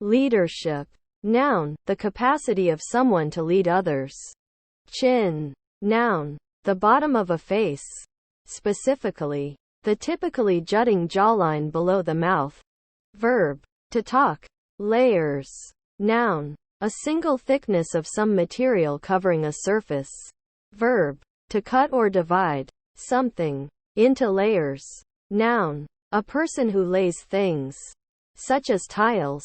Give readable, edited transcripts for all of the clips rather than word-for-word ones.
leadership. Noun, the capacity of someone to lead others. Chin. Noun, the bottom of a face. Specifically, the typically jutting jawline below the mouth. Verb, to talk. Layers. Noun, a single thickness of some material covering a surface. Verb, to cut or divide something into layers. Noun, a person who lays things, such as tiles.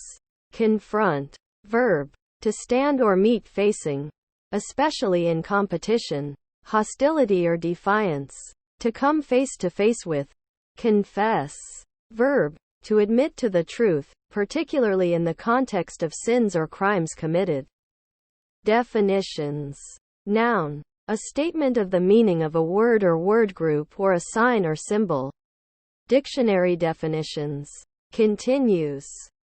Confront. Verb, to stand or meet facing, especially in competition, hostility or defiance. To come face to face with. Confess. Verb, to admit to the truth, particularly in the context of sins or crimes committed. Definitions. Noun, a statement of the meaning of a word or word group or a sign or symbol. Dictionary definitions. Continues.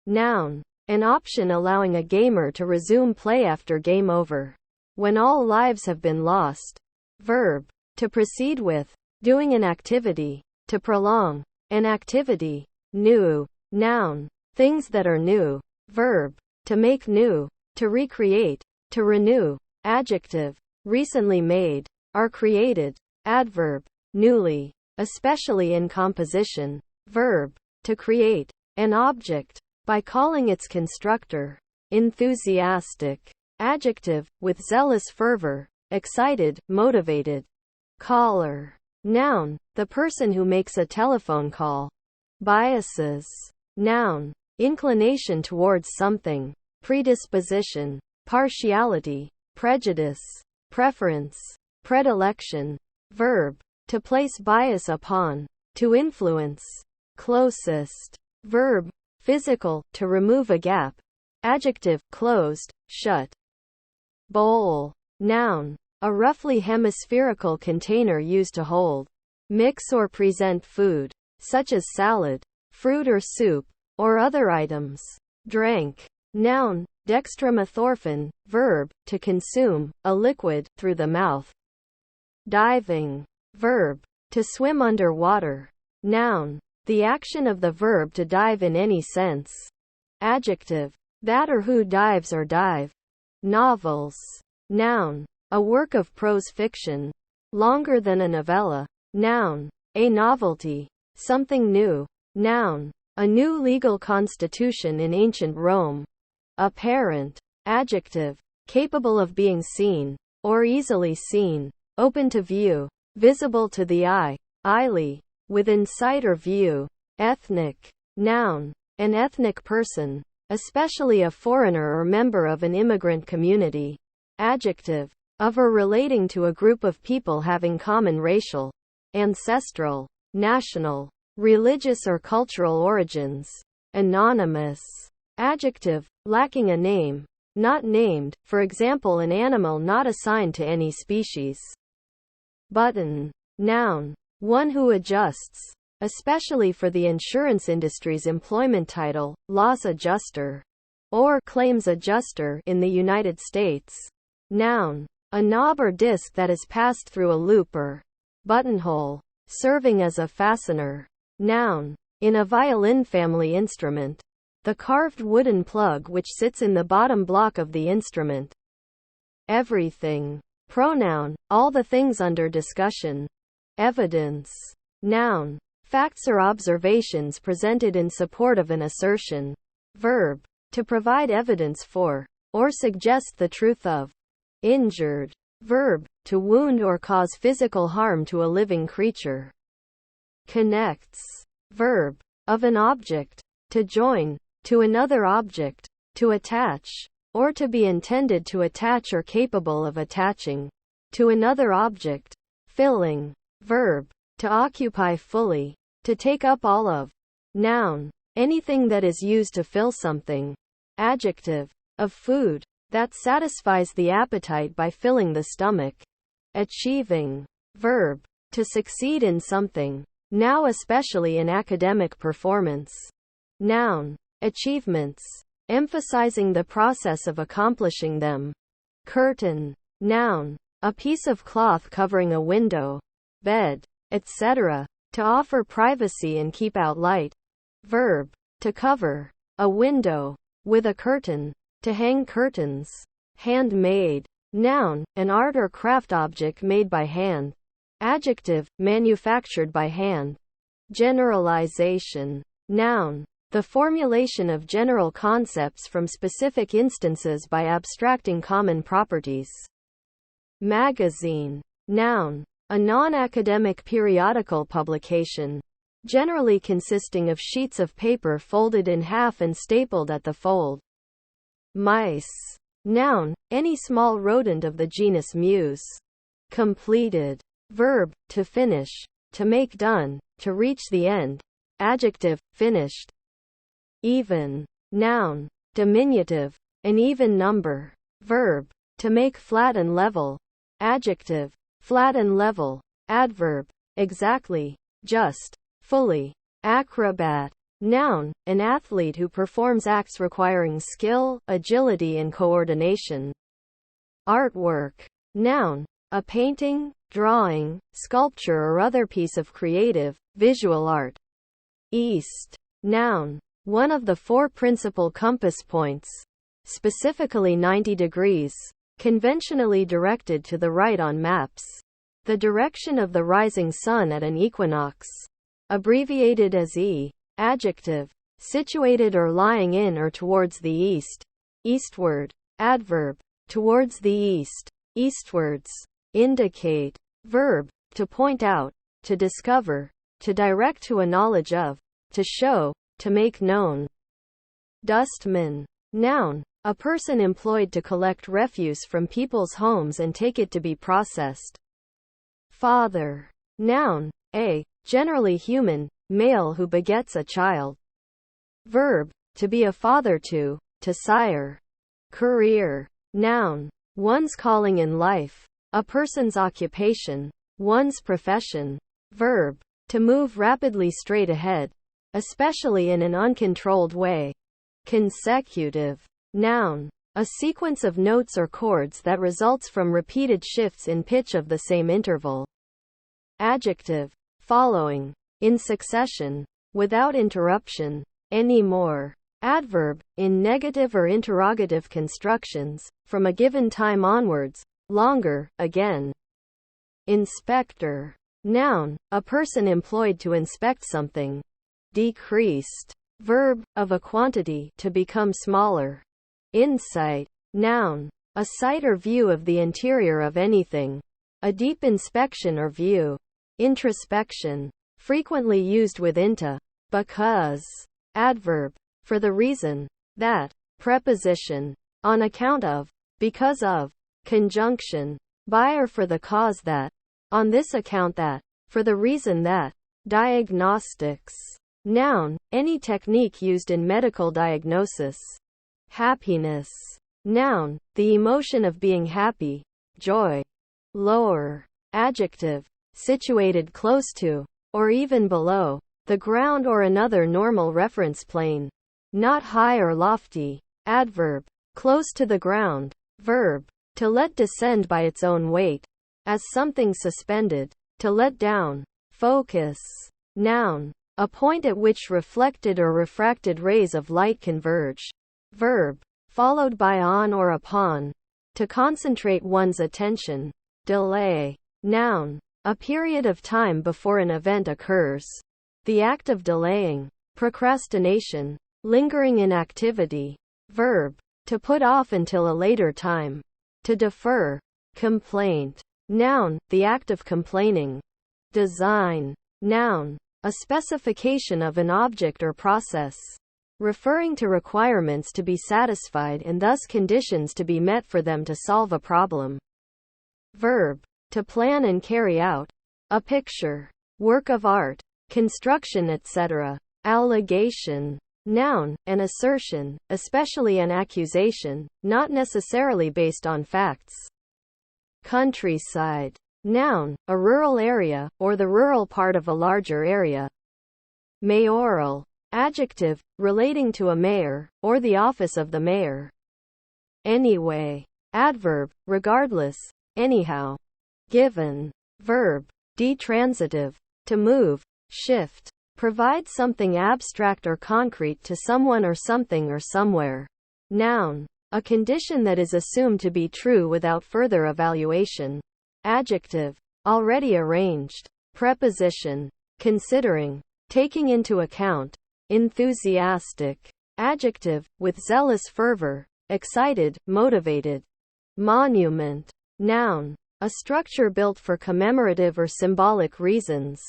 Noun, an option allowing a gamer to resume play after game over, when all lives have been lost. Verb, to proceed with, doing an activity, to prolong an activity. New. Noun, things that are new. Verb, to make new, to recreate, to renew. Adjective, recently made, are created. Adverb, newly, especially in composition. Verb, to create an object by calling its constructor enthusiastic. Adjective, with zealous fervor, excited, motivated. Caller. Noun, the person who makes a telephone call. Biases. Noun, inclination towards something, predisposition, partiality, prejudice, preference, predilection. Verb, to place bias upon, to influence. Closest. Verb, physical, to remove a gap. Adjective, closed, shut. Bowl. Noun, a roughly hemispherical container used to hold, mix or present food, such as salad, fruit or soup, or other items. Drank. Noun, dextromethorphan. Verb, to consume, a liquid, through the mouth. Diving. Verb, to swim under water. Noun, the action of the verb to dive in any sense. Adjective, that or who dives or dive. Novels. Noun, a work of prose fiction, longer than a novella. Noun, a novelty, something new. Noun, a new legal constitution in ancient Rome. Apparent. Adjective, capable of being seen, or easily seen, open to view, visible to the eye, eyely, within sight or view. Ethnic. Noun, an ethnic person, especially a foreigner or member of an immigrant community. Adjective, of or relating to a group of people having common racial, ancestral, national, religious or cultural origins. Anonymous. Adjective, lacking a name, not named, for example an animal not assigned to any species. Button. Noun, one who adjusts, especially for the insurance industry's employment title, loss adjuster, or claims adjuster in the United States. Noun, a knob or disc that is passed through a loop or buttonhole, serving as a fastener. Noun, in a violin family instrument, the carved wooden plug which sits in the bottom block of the instrument. Everything. Pronoun, all the things under discussion. Evidence. Noun, facts or observations presented in support of an assertion. Verb, to provide evidence for, or suggest the truth of. Injured. Verb, to wound or cause physical harm to a living creature. Connects. Verb, of an object, to join, to another object, to attach, or to be intended to attach or capable of attaching, to another object. Filling. Verb, to occupy fully, to take up all of. Noun, anything that is used to fill something. Adjective, of food, that satisfies the appetite by filling the stomach. Achieving. Verb, to succeed in something, now especially in academic performance. Noun, achievements, emphasizing the process of accomplishing them. Curtain. Noun, a piece of cloth covering a window, bed, etc., to offer privacy and keep out light. Verb, to cover a window, with a curtain, to hang curtains. Handmade. Noun, an art or craft object made by hand. Adjective, manufactured by hand. Generalization. Noun, the formulation of general concepts from specific instances by abstracting common properties. Magazine. Noun, a non-academic periodical publication, generally consisting of sheets of paper folded in half and stapled at the fold. Mice. Noun, any small rodent of the genus Mus. Completed. Verb, to finish, to make done, to reach the end. Adjective, finished. Even. Noun, diminutive, an even number. Verb, to make flat and level. Adjective, flat and level. Adverb, exactly, just, fully. Acrobat. Noun, an athlete who performs acts requiring skill, agility and coordination. Artwork. Noun, a painting, drawing, sculpture or other piece of creative, visual art. East. Noun, one of the 4 principal compass points, specifically 90 degrees, conventionally directed to the right on maps. The direction of the rising sun at an equinox. Abbreviated as E. Adjective, situated or lying in or towards the east. Eastward. Adverb, towards the east, eastwards. Indicate. Verb, to point out, to discover, to direct to a knowledge of, to show, to make known. Dustman. Noun, a person employed to collect refuse from people's homes and take it to be processed. Father. Noun, a, generally human, male who begets a child. Verb, to be a father to sire. Career. Noun, one's calling in life, a person's occupation, one's profession. Verb, to move rapidly straight ahead, especially in an uncontrolled way. Consecutive. Noun, a sequence of notes or chords that results from repeated shifts in pitch of the same interval. Adjective, following, in succession, without interruption, anymore. Adverb, in negative or interrogative constructions, from a given time onwards, longer, again. Inspector. Noun, a person employed to inspect something. Decreased. Verb, of a quantity, to become smaller. Insight. Noun, a sight or view of the interior of anything. A deep inspection or view. Introspection. Frequently used with into, because. Adverb, for the reason that. Preposition, on account of, because of. Conjunction, by or for the cause that, on this account that, for the reason that. Diagnostics. Noun, any technique used in medical diagnosis. Happiness. Noun, the emotion of being happy, joy. Lower. Adjective, situated close to, or even below, the ground or another normal reference plane. Not high or lofty. Adverb, close to the ground. Verb, to let descend by its own weight. As something suspended. To let down. Focus. Noun, a point at which reflected or refracted rays of light converge. Verb, followed by on or upon. To concentrate one's attention. Delay. Noun, a period of time before an event occurs. The act of delaying. Procrastination. Lingering inactivity. Verb, to put off until a later time. To defer. Complaint. Noun, the act of complaining. Design. Noun, a specification of an object or process, referring to requirements to be satisfied and thus conditions to be met for them to solve a problem. Verb, to plan and carry out. A picture. Work of art. Construction etc. Allegation. Noun, an assertion, especially an accusation, not necessarily based on facts. Countryside. Noun, a rural area, or the rural part of a larger area. Mayoral. Adjective, relating to a mayor, or the office of the mayor. Anyway. Adverb, regardless, anyhow. Given. Verb, detransitive, to move, shift. Provide something abstract or concrete to someone or something or somewhere. Noun. A condition that is assumed to be true without further evaluation. Adjective. Already arranged. Preposition. Considering. Taking into account. Enthusiastic. Adjective. With zealous fervor. Excited, motivated. Monument. Noun. A structure built for commemorative or symbolic reasons.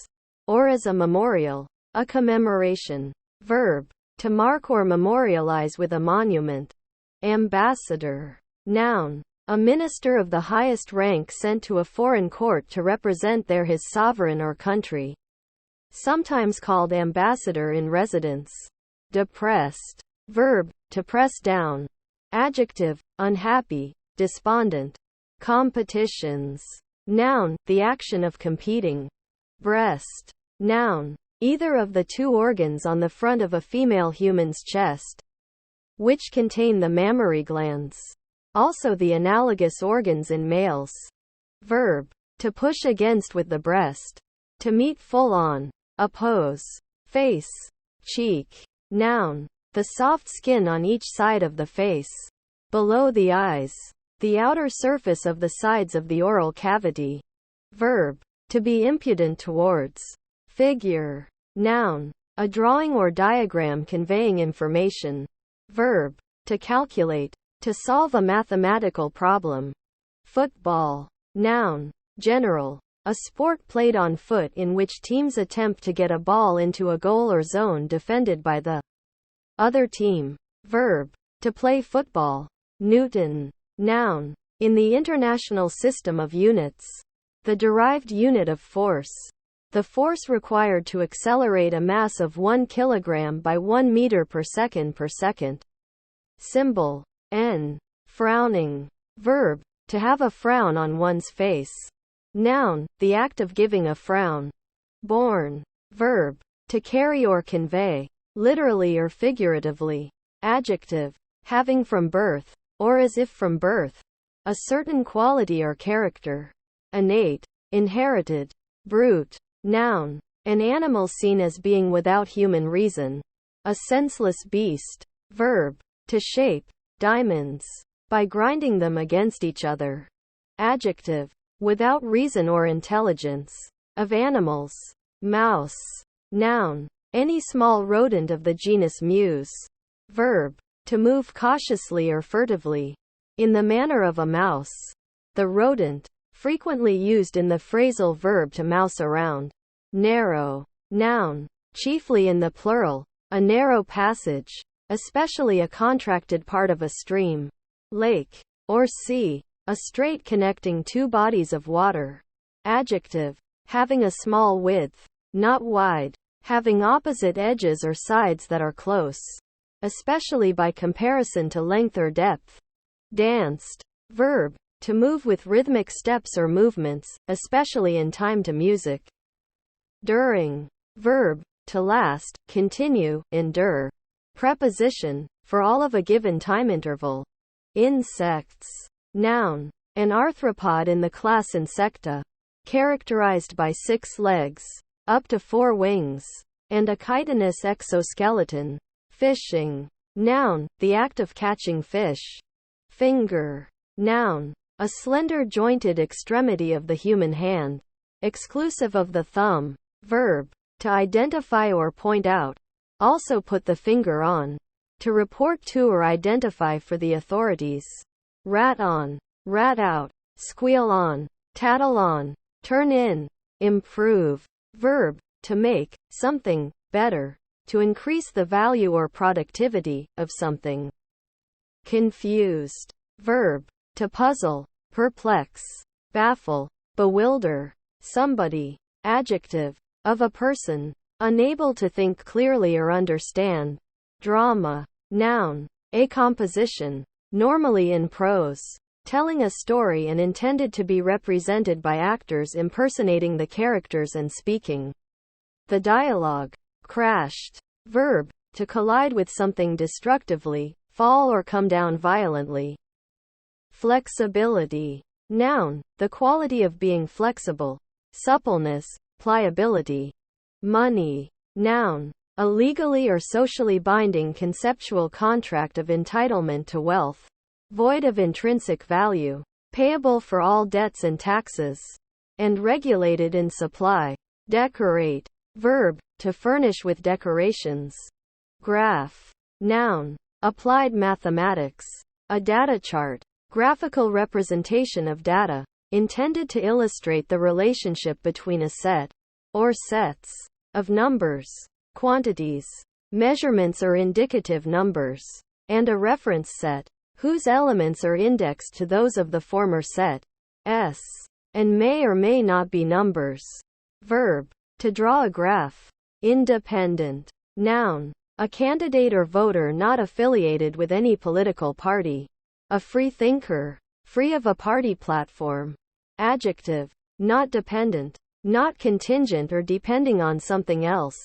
Or as a memorial. A commemoration. Verb. To mark or memorialize with a monument. Ambassador. Noun. A minister of the highest rank sent to a foreign court to represent his sovereign or country. Sometimes called ambassador in residence. Depressed. Verb. To press down. Adjective. Unhappy, despondent. Competitions. Noun. The action of competing. Breast. Noun. Either of the two organs on the front of a female human's chest, which contain the mammary glands. Also the analogous organs in males. Verb. To push against with the breast. To meet full on. Oppose. Face. Cheek. Noun. The soft skin on each side of the face. Below the eyes. The outer surface of the sides of the oral cavity. Verb. To be impudent towards. Figure. Noun. A drawing or diagram conveying information. Verb. To calculate. To solve a mathematical problem. Football. Noun. General. A sport played on foot in which teams attempt to get a ball into a goal or zone defended by the other team. Verb. To play football. Newton. Noun. In the international system of units. The derived unit of force. The force required to accelerate a mass of 1 kilogram by 1 meter per second per second. Symbol. N. Frowning. Verb. To have a frown on one's face. Noun. The act of giving a frown. Born. Verb. To carry or convey. Literally or figuratively. Adjective. Having from birth. Or as if from birth. A certain quality or character. Innate. Inherited. Brute. Noun. An animal seen as being without human reason. A senseless beast. Verb. To shape. Diamonds. By grinding them against each other. Adjective. Without reason or intelligence. Of animals. Mouse. Noun. Any small rodent of the genus Mus. Verb. To move cautiously or furtively. In the manner of a mouse. The rodent. Frequently used in the phrasal verb to mouse around. Narrow. Noun. Chiefly in the plural. A narrow passage. Especially a contracted part of a stream. Lake. Or sea. A strait connecting two bodies of water. Adjective. Having a small width. Not wide. Having opposite edges or sides that are close. Especially by comparison to length or depth. Danced. Verb. To move with rhythmic steps or movements, especially in time to music. During. Verb. To last, continue, endure. Preposition. For all of a given time interval. Insects. Noun. An arthropod in the class Insecta. Characterized by 6 legs, up to 4 wings, and a chitinous exoskeleton. Fishing. Noun. The act of catching fish. Finger. Noun. A slender jointed extremity of the human hand. Exclusive of the thumb. Verb. To identify or point out. Also put the finger on. To report to or identify for the authorities. Rat on. Rat out. Squeal on. Tattle on. Turn in. Improve. Verb. To make something better. To increase the value or productivity of something. Confused. Verb. To puzzle. Perplex. Baffle. Bewilder. Somebody. Adjective. Of a person. Unable to think clearly or understand. Drama. Noun. A composition. Normally in prose. Telling a story and intended to be represented by actors impersonating the characters and speaking the dialogue. Crashed. Verb. To collide with something destructively, fall or come down violently. Flexibility. Noun. The quality of being flexible. Suppleness. Pliability. Money. Noun. A legally or socially binding conceptual contract of entitlement to wealth, void of intrinsic value, payable for all debts and taxes, and regulated in supply. Decorate. Verb, to furnish with decorations. Graph. Noun. Applied mathematics. A data chart. Graphical representation of data, intended to illustrate the relationship between a set, or sets, of numbers, quantities, measurements or indicative numbers, and a reference set, whose elements are indexed to those of the former set, S, and may or may not be numbers. Verb, to draw a graph. Independent. Noun. A candidate or voter not affiliated with any political party. A free thinker, free of a party platform. Adjective. Not dependent, not contingent or depending on something else.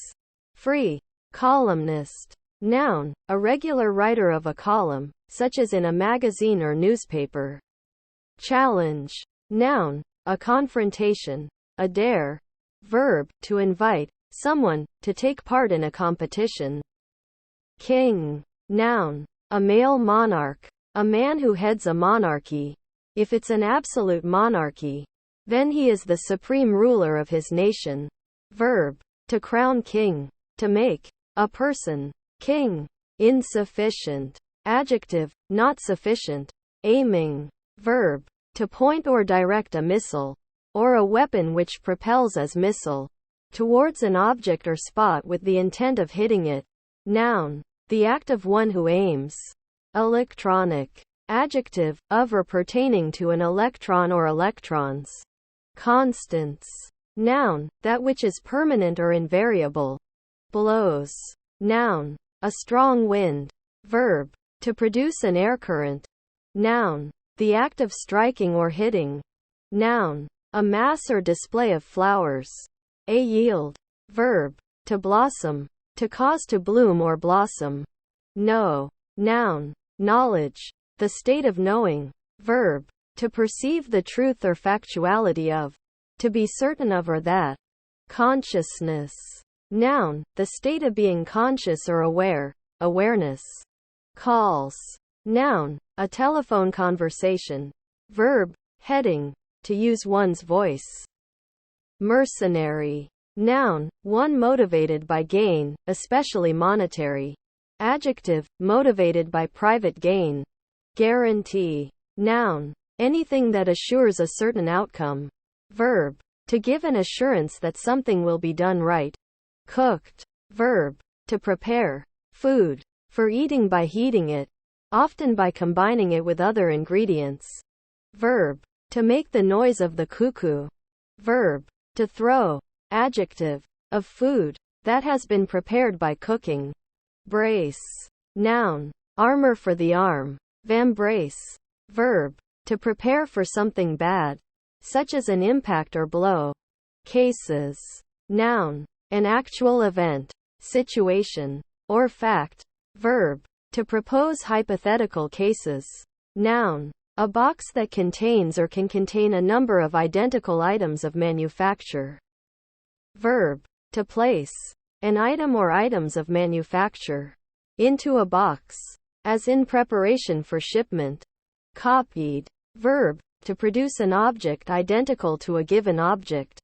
Free. Columnist. Noun. A regular writer of a column, such as in a magazine or newspaper. Challenge. Noun. A confrontation. A dare. Verb, to invite someone to take part in a competition. King. Noun. A male monarch. A man who heads a monarchy. If it's an absolute monarchy, then he is the supreme ruler of his nation. Verb, to crown king. To make a person king. Insufficient. Adjective, not sufficient. Aiming. Verb, to point or direct a missile, or a weapon which propels as missile, towards an object or spot with the intent of hitting it. Noun. The act of one who aims. Electronic. Adjective, of or pertaining to an electron or electrons. Constants. Noun, that which is permanent or invariable. Blows. Noun. A strong wind. Verb, to produce an air current. Noun. The act of striking or hitting. Noun. A mass or display of flowers. A yield. Verb, to blossom. To cause to bloom or blossom. Know. Noun. Knowledge. The state of knowing. Verb, to perceive the truth or factuality of. To be certain of or that. Consciousness. Noun. The state of being conscious or aware. Awareness. Calls. Noun. A telephone conversation. Verb, heading. To use one's voice. Mercenary. Noun. One motivated by gain, especially monetary. Adjective, motivated by private gain. Guarantee. Noun. Anything that assures a certain outcome. Verb, to give an assurance that something will be done right. Cooked. Verb, to prepare food for eating by heating it, often by combining it with other ingredients. Verb, to make the noise of the cuckoo. Verb, to throw. Adjective, of food that has been prepared by cooking. Brace. Noun. Armor for the arm. Vambrace. Verb, to prepare for something bad, such as an impact or blow. Cases. Noun. An actual event, situation, or fact. Verb, to propose hypothetical cases. Noun. A box that contains or can contain a number of identical items of manufacture. Verb, to place an item or items of manufacture into a box, as in preparation for shipment. Copied. Verb, to produce an object identical to a given object.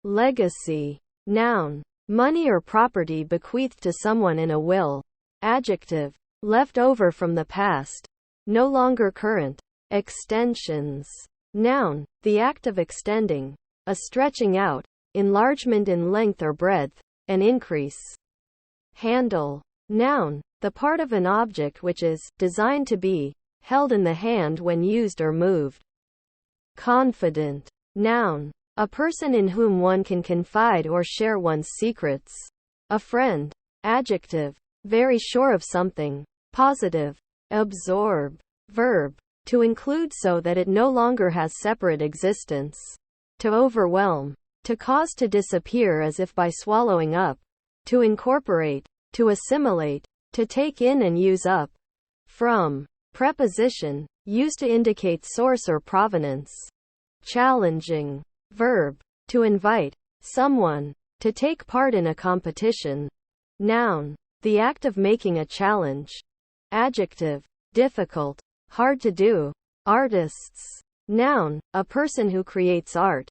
Legacy. Noun. Money or property bequeathed to someone in a will. Adjective, left over from the past, no longer current. Extensions. Noun. The act of extending, a stretching out, enlargement in length or breadth, an increase. Handle. Noun. The part of an object which is designed to be held in the hand when used or moved. Confident. Noun. A person in whom one can confide or share one's secrets. A friend. Adjective, very sure of something. Positive. Absorb. Verb, to include so that it no longer has separate existence. To overwhelm. To cause to disappear as if by swallowing up. To incorporate. To assimilate. To take in and use up. From. Preposition, used to indicate source or provenance. Challenging. Verb, to invite someone to take part in a competition. Noun. The act of making a challenge. Adjective. Difficult. Hard to do. Artists. Noun. A person who creates art.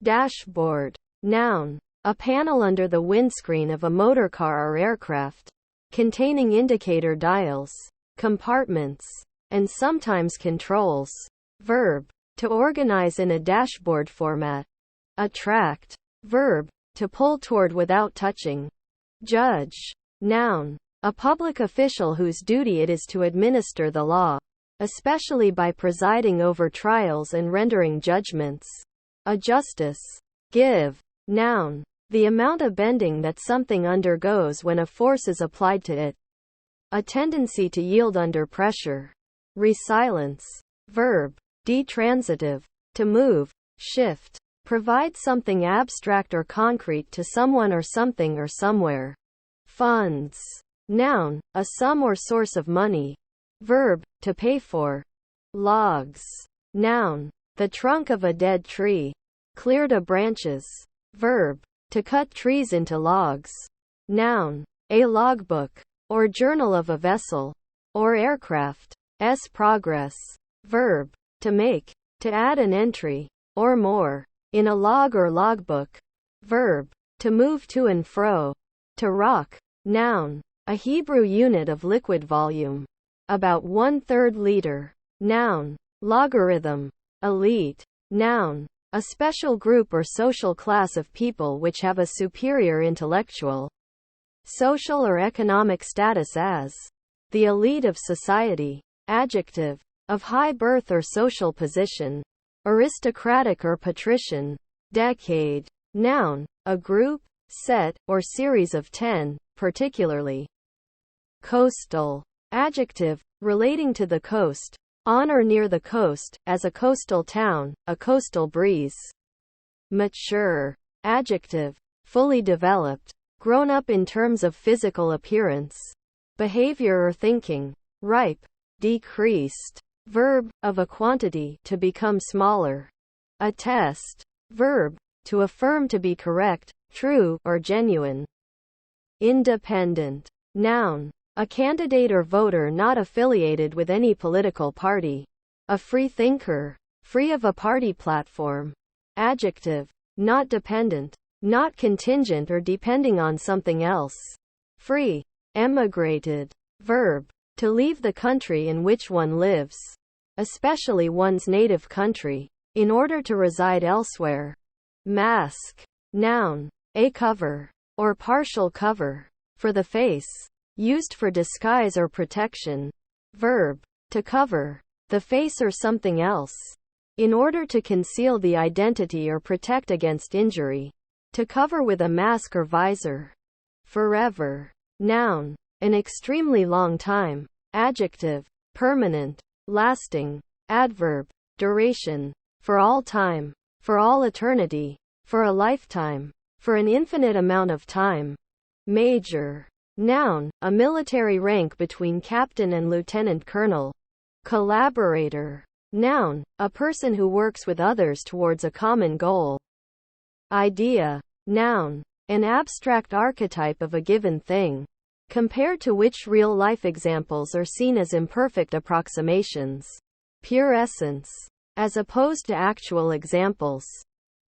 Dashboard. Noun. A panel under the windscreen of a motorcar or aircraft, containing indicator dials, compartments, and sometimes controls. Verb. To organize in a dashboard format. Attract. Verb. To pull toward without touching. Judge. Noun. A public official whose duty it is to administer the law, especially by presiding over trials and rendering judgments. A justice. Give. Noun. The amount of bending that something undergoes when a force is applied to it. A tendency to yield under pressure. Resilience. Verb. Detransitive. To move, shift. Provide something abstract or concrete to someone or something or somewhere. Funds. Noun. A sum or source of money. Verb. To pay for. Logs. Noun. The trunk of a dead tree. Clear to branches. Verb. To cut trees into logs. Noun. A logbook, or journal of a vessel, or aircraft's progress. Verb. To make, to add an entry, or more, in a log or logbook. Verb. To move to and fro. To rock. Noun. A Hebrew unit of liquid volume. About 1/3 liter. Noun. Logarithm. Elite. Noun. A special group or social class of people which have a superior intellectual, social or economic status as the elite of society. Adjective. Of high birth or social position. Aristocratic or patrician. Decade. Noun. A group, set, or series of 10, particularly. Coastal. Adjective. Relating to the coast. On or near the coast, as a coastal town, a coastal breeze. Mature. Adjective. Fully developed. Grown up in terms of physical appearance, behavior or thinking. Ripe. Decreased. Verb. Of a quantity, to become smaller. Attest. Verb. To affirm to be correct, true, or genuine. Independent. Noun. A candidate or voter not affiliated with any political party. A free thinker. Free of a party platform. Adjective. Not dependent. Not contingent or depending on something else. Free. Emigrated. Verb. To leave the country in which one lives, especially one's native country, in order to reside elsewhere. Mask. Noun. A cover, or partial cover, for the face. Used for disguise or protection. Verb. To cover the face or something else, in order to conceal the identity or protect against injury. To cover with a mask or visor. Forever. Noun. An extremely long time. Adjective. Permanent. Lasting. Adverb. Duration. For all time. For all eternity. For a lifetime. For an infinite amount of time. Major. Noun. A military rank between captain and lieutenant colonel. Collaborator. Noun. A person who works with others towards a common goal. Idea. Noun. An abstract archetype of a given thing, compared to which real-life examples are seen as imperfect approximations. Pure essence, as opposed to actual examples.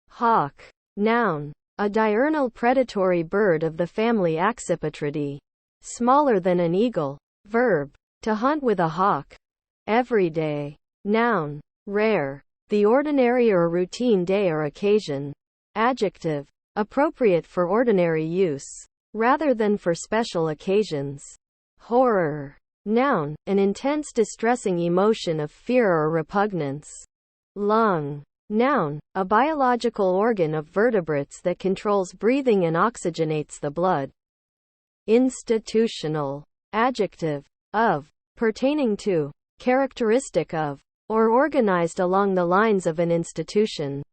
Hawk. Noun. A diurnal predatory bird of the family Accipitridae. Smaller than an eagle. Verb. To hunt with a hawk. Everyday. Noun. Rare. The ordinary or routine day or occasion. Adjective. Appropriate for ordinary use, rather than for special occasions. Horror. Noun. An intense distressing emotion of fear or repugnance. Lung. Noun. A biological organ of vertebrates that controls breathing and oxygenates the blood. Institutional. Adjective. Of. Pertaining to. Characteristic of. Or organized along the lines of an institution.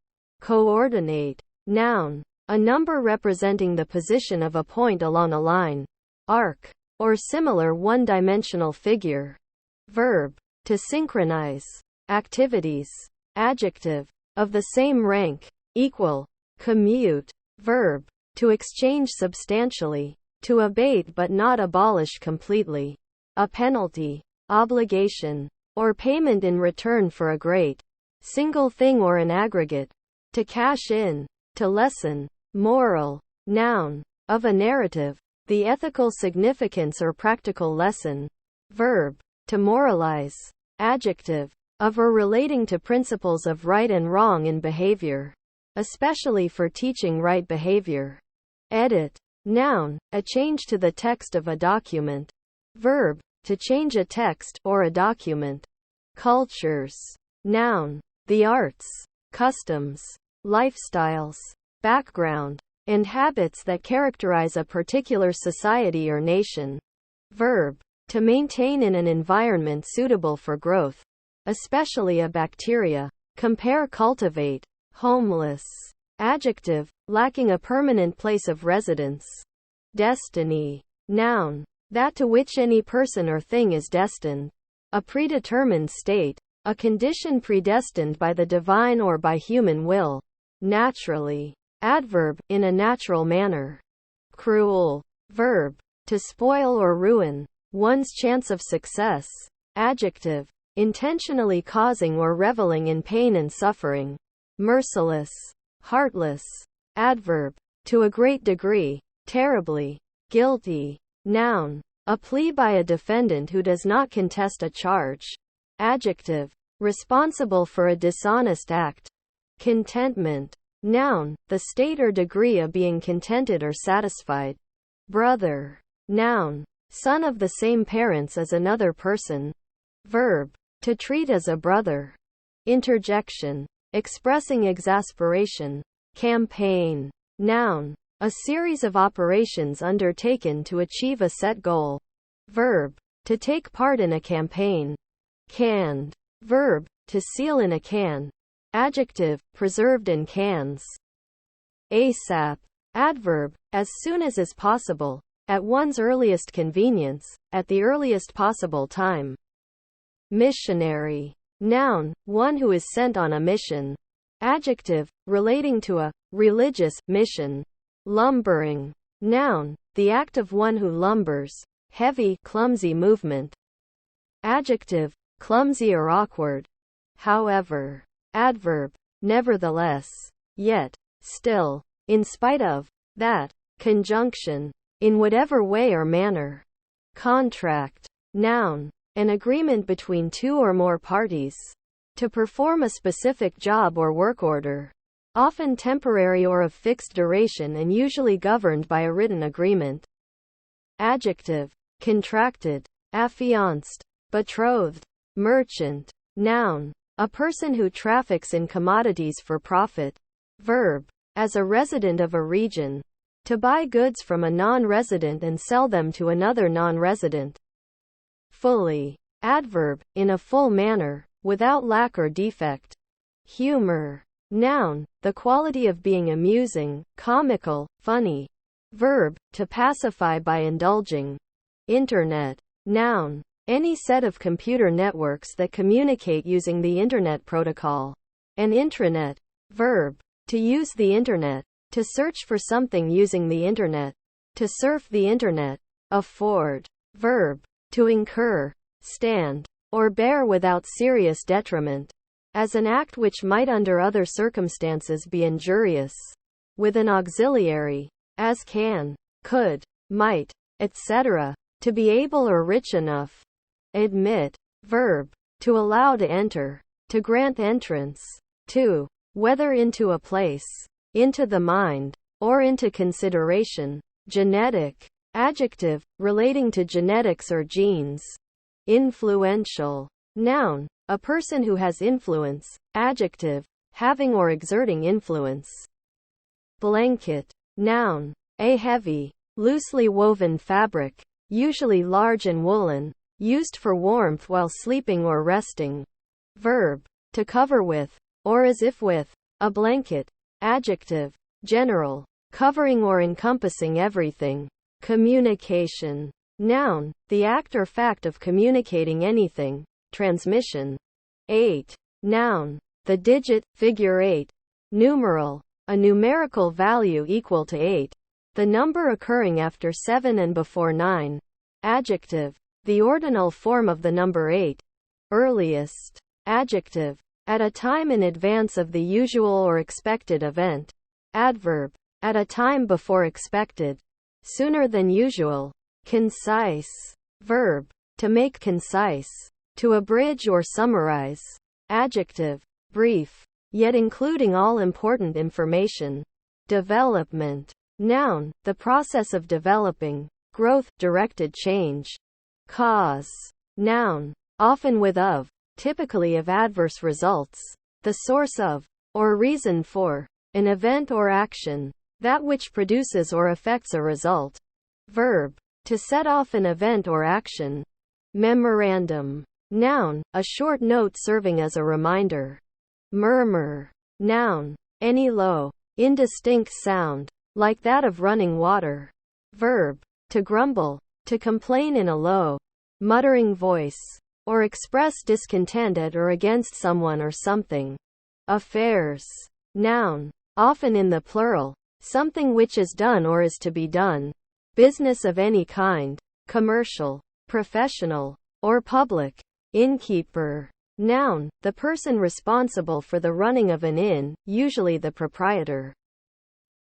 Coordinate. Noun. A number representing the position of a point along a line, arc, or similar one-dimensional figure. Verb. To synchronize. Activities. Adjective. Of the same rank, equal. Commute. Verb. To exchange substantially. To abate but not abolish completely. A penalty, obligation, or payment in return for a great single thing or an aggregate. To cash in. To lessen. Moral. Noun. Of a narrative. The ethical significance or practical lesson. Verb. To moralize. Adjective. Of or relating to principles of right and wrong in behavior. Especially for teaching right behavior. Edit. Noun. A change to the text of a document. Verb. To change a text, or a document. Cultures. Noun. The arts, customs, lifestyles, background, and habits that characterize a particular society or nation. Verb. To maintain in an environment suitable for growth. Especially a bacteria. Compare cultivate. Homeless. Adjective. Lacking a permanent place of residence. Destiny. Noun. That to which any person or thing is destined. A predetermined state. A condition predestined by the divine or by human will. Naturally. Adverb. In a natural manner. Cruel. Verb. To spoil or ruin one's chance of success. Adjective. Intentionally causing or reveling in pain and suffering. Merciless. Heartless. Adverb. To a great degree. Terribly. Guilty. Noun. A plea by a defendant who does not contest a charge. Adjective. Responsible for a dishonest act. Contentment. Noun. The state or degree of being contented or satisfied. Brother. Noun. Son of the same parents as another person. Verb. To treat as a brother. Interjection. Expressing exasperation. Campaign. Noun. A series of operations undertaken to achieve a set goal. Verb. To take part in a campaign. Canned. Verb. To seal in a can. Adjective. Preserved in cans. ASAP. Adverb. As soon as is possible. At one's earliest convenience. At the earliest possible time. Missionary. Noun. One who is sent on a mission. Adjective. Relating to a religious mission. Lumbering. Noun. The act of one who lumbers. Heavy, clumsy movement. Adjective. Clumsy or awkward. However. Adverb. Nevertheless. Yet. Still. In spite of. That. Conjunction. In whatever way or manner. Contract. Noun. An agreement between two or more parties. To perform a specific job or work order. Often temporary or of fixed duration and usually governed by a written agreement. Adjective. Contracted. Affianced. Betrothed. Merchant. Noun. A person who traffics in commodities for profit. Verb. As a resident of a region. To buy goods from a non-resident and sell them to another non-resident. Fully. Adverb. In a full manner, without lack or defect. Humor. Noun. The quality of being amusing, comical, funny. Verb. To pacify by indulging. Internet. Noun. Any set of computer networks that communicate using the Internet protocol. An intranet. Verb. To use the Internet. To search for something using the Internet. To surf the Internet. Afford. Verb. To incur, stand, or bear without serious detriment. As an act which might under other circumstances be injurious. With an auxiliary. As can, could, might, etc. To be able or rich enough. Admit. Verb. To allow to enter. To grant entrance. To. Whether into a place. Into the mind. Or into consideration. Genetic. Adjective. Relating to genetics or genes. Influential. Noun. A person who has influence. Adjective. Having or exerting influence. Blanket. Noun. A heavy, loosely woven fabric. Usually large and woolen. Used for warmth while sleeping or resting. Verb. To cover with. Or as if with. A blanket. Adjective. General. Covering or encompassing everything. Communication. Noun. The act or fact of communicating anything. Transmission. 8. Noun. The digit, figure 8. Numeral. A numerical value equal to 8. The number occurring after 7 and before 9. Adjective. The ordinal form of the number 8. Earliest. Adjective. At a time in advance of the usual or expected event. Adverb. At a time before expected. Sooner than usual. Concise. Verb. To make concise. To abridge or summarize. Adjective. Brief. Yet including all important information. Development. Noun. The process of developing. Growth, directed change. Cause. Noun. Often with of. Typically of adverse results. The source of, or reason for, an event or action. That which produces or affects a result. Verb. To set off an event or action. Memorandum. Noun. A short note serving as a reminder. Murmur. Noun. Any low, indistinct sound, like that of running water. Verb. To grumble. To complain in a low, muttering voice. Or express discontent at or against someone or something. Affairs. Noun. Often in the plural. Something which is done or is to be done. Business of any kind. Commercial, professional, or public. Innkeeper. Noun. The person responsible for the running of an inn, usually the proprietor.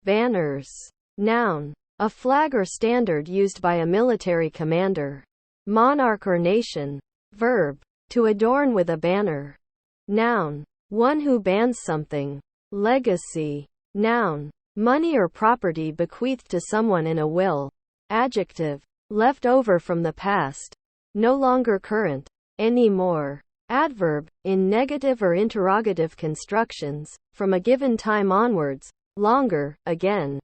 Banners. Noun. A flag or standard used by a military commander. Monarch or nation. Verb. To adorn with a banner. Noun. One who bans something. Legacy. Noun. Money or property bequeathed to someone in a will. Adjective. Left over from the past. No longer current. Anymore. Adverb. In negative or interrogative constructions. From a given time onwards. Longer, again.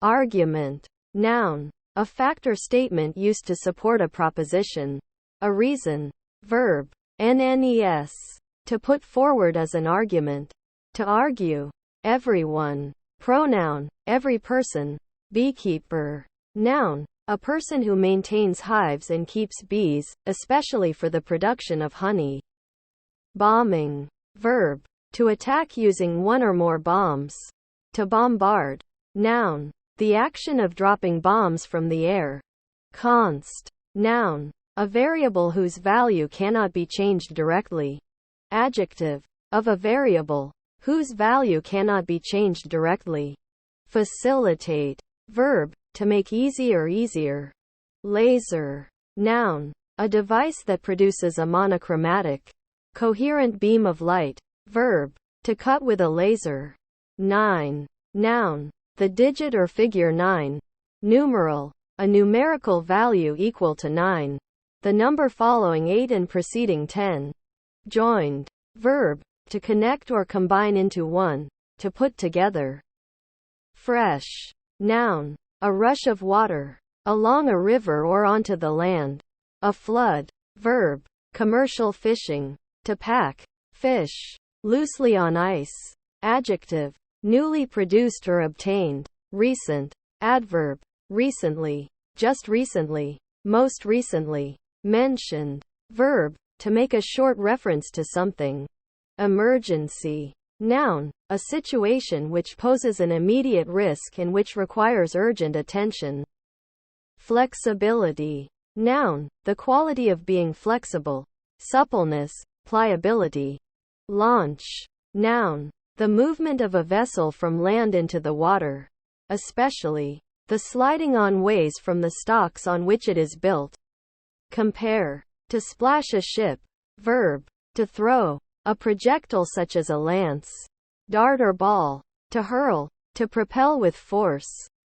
Argument. Noun. A fact or statement used to support a proposition. A reason. Verb. NNES. To put forward as an argument. To argue. Everyone. Pronoun. Every person. Beekeeper. Noun. A person who maintains hives and keeps bees, especially for the production of honey. Bombing. Verb. To attack using one or more bombs. To bombard. Noun. The action of dropping bombs from the air. Const. Noun. A variable whose value cannot be changed directly. Adjective. Of a variable, whose value cannot be changed directly. Facilitate. Verb. To make easy or easier. Laser. Noun. A device that produces a monochromatic, coherent beam of light. Verb. To cut with a laser. 9. Noun. The digit or figure 9. Numeral. A numerical value equal to 9. The number following 8 and preceding 10. Joined. Verb. To connect or combine into one. To put together. Fresh. Noun. A rush of water. Along a river or onto the land. A flood. Verb. Commercial fishing. To pack. Fish. Loosely on ice. Adjective. Newly produced or obtained. Recent. Adverb. Recently. Just recently. Most recently. Mentioned. Verb. To make a short reference to something. Emergency. Noun. A situation which poses an immediate risk and which requires urgent attention. Flexibility. Noun. The quality of being flexible. Suppleness, pliability. Launch. Noun. The movement of a vessel from land into the water. Especially. The sliding on ways from the stocks on which it is built. Compare. To splash a ship. Verb. To throw. A projectile such as a lance, dart or ball. To hurl. To propel with force.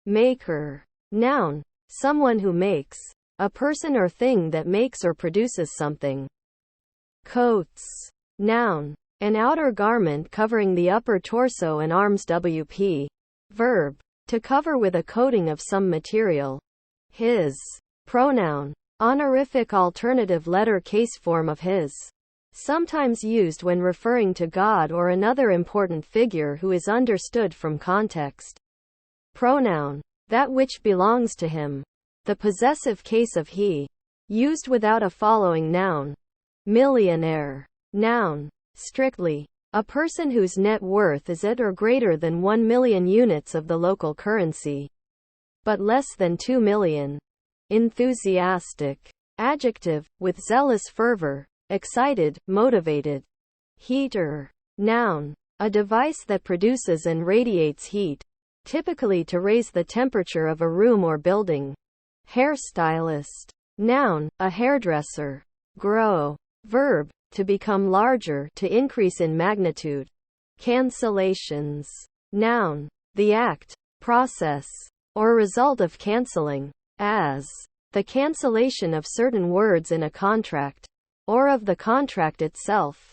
Maker. Noun. Someone who makes. A person or thing that makes or produces something. Coats. Noun. An outer garment covering the upper torso and arms. WP. Verb. To cover with a coating of some material. His. Pronoun. Honorific alternative letter case form of his. Sometimes used when referring to God or another important figure who is understood from context. Pronoun. That which belongs to him. The possessive case of he. Used without a following noun. Millionaire. Noun. Strictly. A person whose net worth is at or greater than 1 million units of the local currency. but less than 2 million. Enthusiastic. Adjective, with zealous fervor, excited, motivated. Heater. Noun, a device that produces and radiates heat, typically to raise the temperature of a room or building. Hairstylist. Noun, a hairdresser. Grow. Verb, to become larger, to increase in magnitude. Cancellations. Noun, the act, process, or result of canceling, as the cancellation of certain words in a contract, or of the contract itself.